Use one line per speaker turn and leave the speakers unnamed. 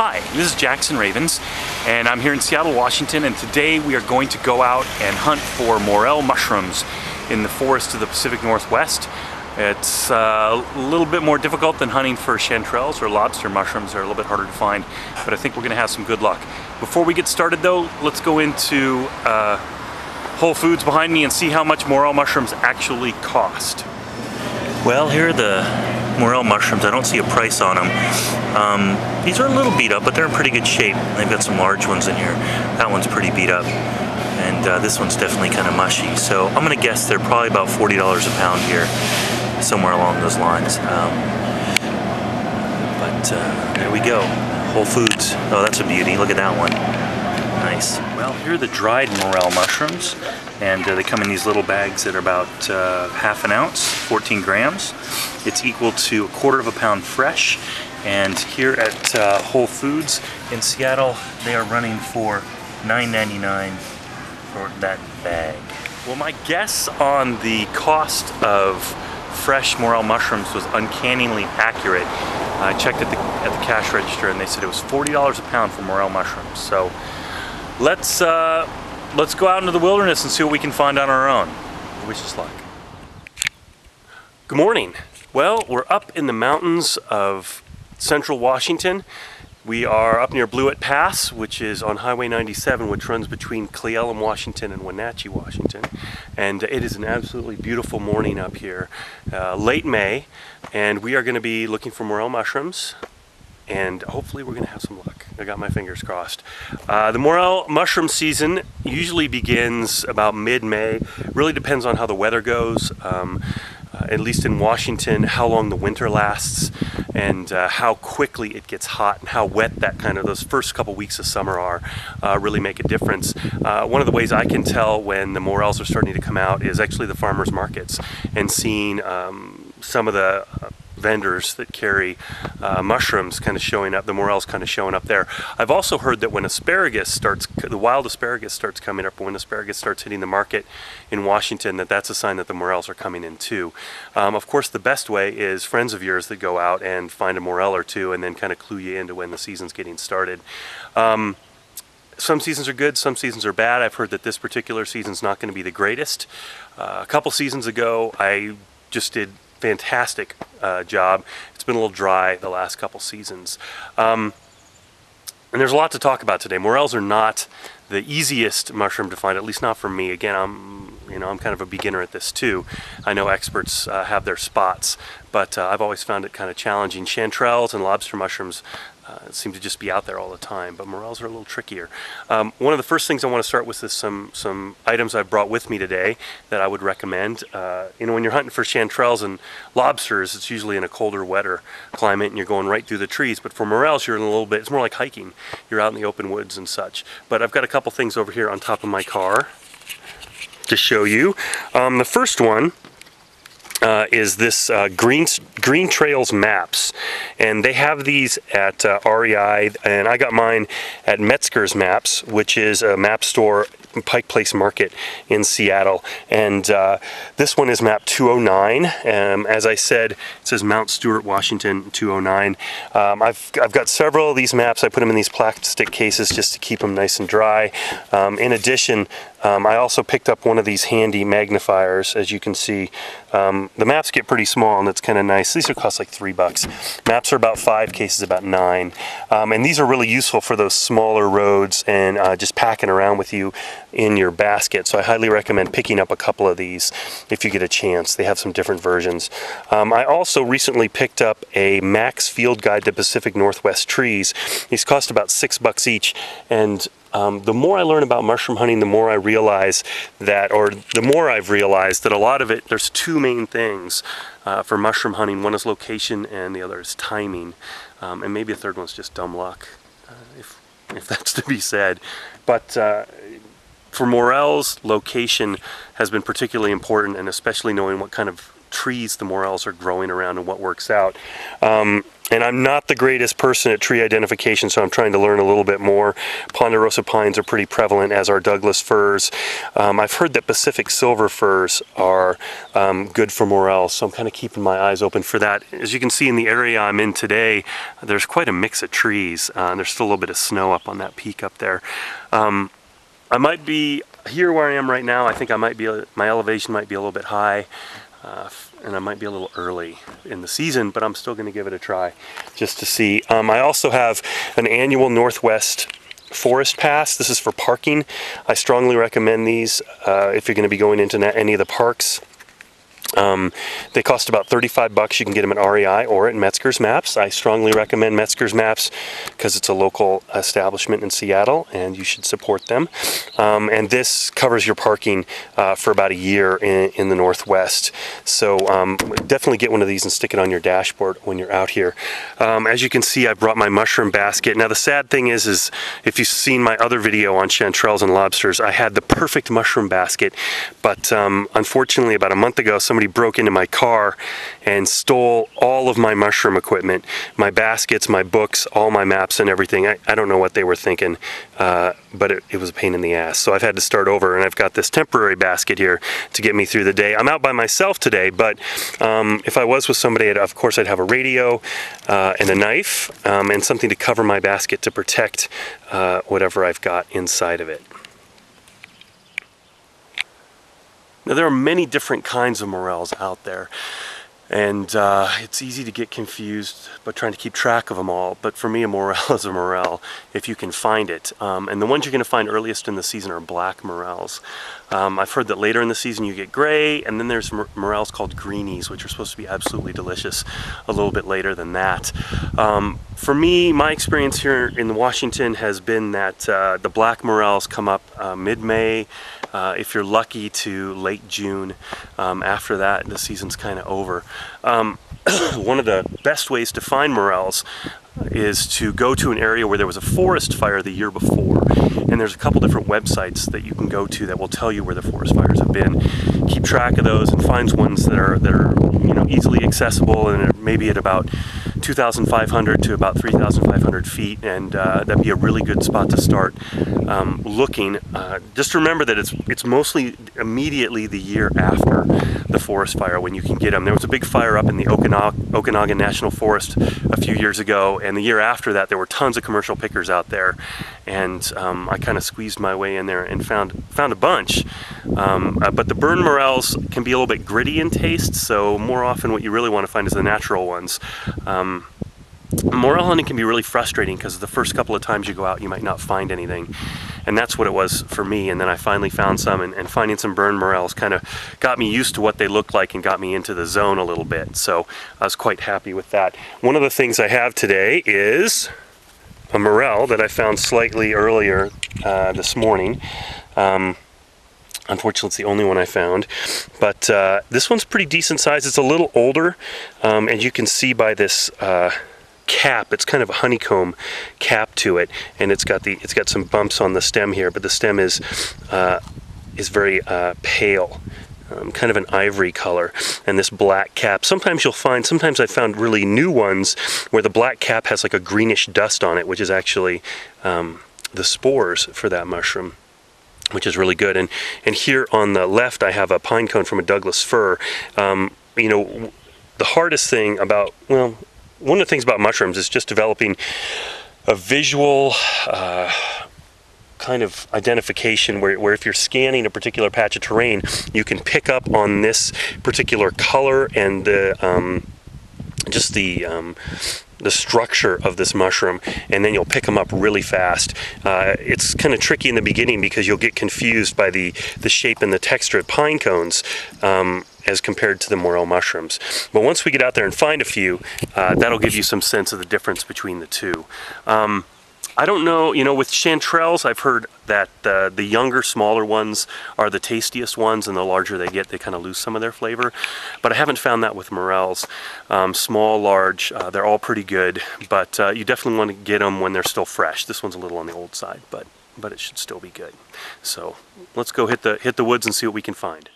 Hi, this is Jaxon Ravens, and I'm here in Seattle, Washington, and today we are going to go out and hunt for morel mushrooms in the forests of the Pacific Northwest. It's a little bit more difficult than hunting for chanterelles or lobster mushrooms. They're a little bit harder to find, but I think we're going to have some good luck. Before we get started though, let's go into Whole Foods behind me and see how much morel mushrooms actually cost. Well, here are the morel mushrooms. I don't see a price on them. These are a little beat up, but they're in pretty good shape. They've got some large ones in here. That one's pretty beat up, and this one's definitely kind of mushy. So I'm gonna guess they're probably about $40 a pound here, somewhere along those lines. There we go. Whole Foods. Oh, that's a beauty. Look at that one. Nice. Well, here are the dried morel mushrooms, and they come in these little bags that are about half an ounce, 14 grams. It's equal to 1/4 pound fresh, and here at Whole Foods in Seattle, they are running for $9.99 for that bag. Well, my guess on the cost of fresh morel mushrooms was uncannily accurate. I checked at the cash register, and they said it was $40 a pound for morel mushrooms. So let's go out into the wilderness and see what we can find on our own. Wish us luck.
Good morning. Well, we're up in the mountains of central Washington. We are up near Blewett Pass, which is on Highway 97, which runs between Cle Elum, Washington and Wenatchee, Washington. And it is an absolutely beautiful morning up here, late May, and we are going to be looking for morel mushrooms, and hopefully we're going to have some luck. I got my fingers crossed. The morel mushroom season usually begins about mid-May. Really depends on how the weather goes. At least in Washington, how long the winter lasts, and how quickly it gets hot, and how wet those first couple weeks of summer are really make a difference. One of the ways I can tell when the morels are starting to come out is actually the farmers markets, and seeing some of the vendors that carry mushrooms kind of showing up, the morels kind of showing up there. I've also heard that when the wild asparagus starts coming up, when asparagus starts hitting the market in Washington, that's a sign that the morels are coming in too. Of course, the best way is friends of yours that go out and find a morel or two and then kind of clue you into when the season's getting started. Some seasons are good, some seasons are bad. I've heard that this particular season's not going to be the greatest. A couple seasons ago, I just did fantastic job. It's been a little dry the last couple seasons. And there's a lot to talk about today. Morels are not the easiest mushroom to find, at least not for me. Again, I'm kind of a beginner at this too. I know experts have their spots, but I've always found it kind of challenging. Chanterelles and lobster mushrooms seem to just be out there all the time, but morels are a little trickier. One of the first things I want to start with is some items I've brought with me today that I would recommend. When you're hunting for chanterelles and lobsters, it's usually in a colder, wetter climate, and you're going right through the trees. But for morels, you're in a little bit, it's more like hiking. You're out in the open woods and such. But I've got a couple things over here on top of my car to show you. The first one is this Green Trails maps, and they have these at REI, and I got mine at Metzger's Maps, which is a map store, Pike Place Market in Seattle, and this one is map 209. As I said, it says Mount Stewart, Washington 209. I've got several of these maps. I put them in these plastic cases just to keep them nice and dry. In addition, I also picked up one of these handy magnifiers. As you can see, the maps get pretty small, and that's kind of nice. These cost like $3. Maps are about 5, cases about 9, and these are really useful for those smaller roads and just packing around with you in your basket. So I highly recommend picking up a couple of these if you get a chance. They have some different versions. I also recently picked up a Max Field Guide to Pacific Northwest Trees. These cost about $6 each, and the more I learn about mushroom hunting, the more I've realized that a lot of it, there's two main things for mushroom hunting. One is location, and the other is timing, and maybe a third one's just dumb luck, if that's to be said. But for morels, location has been particularly important, and especially knowing what kind of trees the morels are growing around and what works out. And I'm not the greatest person at tree identification, so I'm trying to learn a little bit more. Ponderosa pines are pretty prevalent, as are Douglas firs. I've heard that Pacific silver firs are good for morels, so I'm kind of keeping my eyes open for that. As you can see in the area I'm in today, there's quite a mix of trees. There's still a little bit of snow up on that peak up there. I might be here where I am right now. I think my elevation might be a little bit high. And I might be a little early in the season, but I'm still going to give it a try just to see. I also have an annual Northwest Forest Pass. This is for parking. I strongly recommend these if you're going to be going into any of the parks. They cost about $35. You can get them at REI or at Metzger's Maps. I strongly recommend Metzger's Maps because it's a local establishment in Seattle and you should support them. And this covers your parking for about a year in the Northwest. So definitely get one of these and stick it on your dashboard when you're out here. As you can see, I brought my mushroom basket. Now the sad thing is if you've seen my other video on chanterelles and lobsters, I had the perfect mushroom basket, but unfortunately about a month ago somebody broke into my car and stole all of my mushroom equipment, my baskets, my books, all my maps and everything. I don't know what they were thinking, but it was a pain in the ass. So I've had to start over, and I've got this temporary basket here to get me through the day. I'm out by myself today, but if I was with somebody, of course I'd have a radio and a knife and something to cover my basket to protect whatever I've got inside of it. Now, there are many different kinds of morels out there, and it's easy to get confused by trying to keep track of them all, but for me a morel is a morel if you can find it. And the ones you're going to find earliest in the season are black morels. I've heard that later in the season you get gray, and then there's morels called greenies, which are supposed to be absolutely delicious a little bit later than that. For me, my experience here in Washington has been that the black morels come up mid-May, if you're lucky to late June. After that, the season's kind of over. One of the best ways to find morels is to go to an area where there was a forest fire the year before, and there's a couple different websites that you can go to that will tell you where the forest fires have been. Keep track of those and find ones that are easily accessible and are maybe at about 2,500 to about 3,500 feet, and that'd be a really good spot to start looking. Just remember that it's mostly immediately the year after the forest fire when you can get them. There was a big fire up in the Okanagan National Forest a few years ago, and the year after that there were tons of commercial pickers out there, and I kind of squeezed my way in there and found a bunch. But the burn morels can be a little bit gritty in taste, so more often what you really want to find is the natural ones. Morel hunting can be really frustrating because the first couple of times you go out you might not find anything, and that's what it was for me. And then I finally found some, and finding some burn morels kind of got me used to what they looked like and got me into the zone a little bit, so I was quite happy with that. One of the things I have today is a morel that I found slightly earlier this morning. Unfortunately, it's the only one I found, but this one's pretty decent size. It's a little older, and you can see by this cap, it's kind of a honeycomb cap to it, and it's got some bumps on the stem here, but the stem is very pale. Kind of an ivory color, and this black cap. Sometimes I've found really new ones where the black cap has like a greenish dust on it, which is actually the spores for that mushroom, which is really good. And here on the left I have a pine cone from a Douglas fir. The hardest thing about, well, one of the things about mushrooms is just developing a visual kind of identification where if you're scanning a particular patch of terrain, you can pick up on this particular color and the structure of this mushroom, and then you'll pick them up really fast. It's kind of tricky in the beginning because you'll get confused by the shape and the texture of pine cones as compared to the morel mushrooms. But once we get out there and find a few, that'll give you some sense of the difference between the two. I don't know, with chanterelles, I've heard that the younger, smaller ones are the tastiest ones, and the larger they get, they kind of lose some of their flavor. But I haven't found that with morels. Small, large, they're all pretty good, but you definitely want to get them when they're still fresh. This one's a little on the old side, but it should still be good. So let's go hit the woods and see what we can find.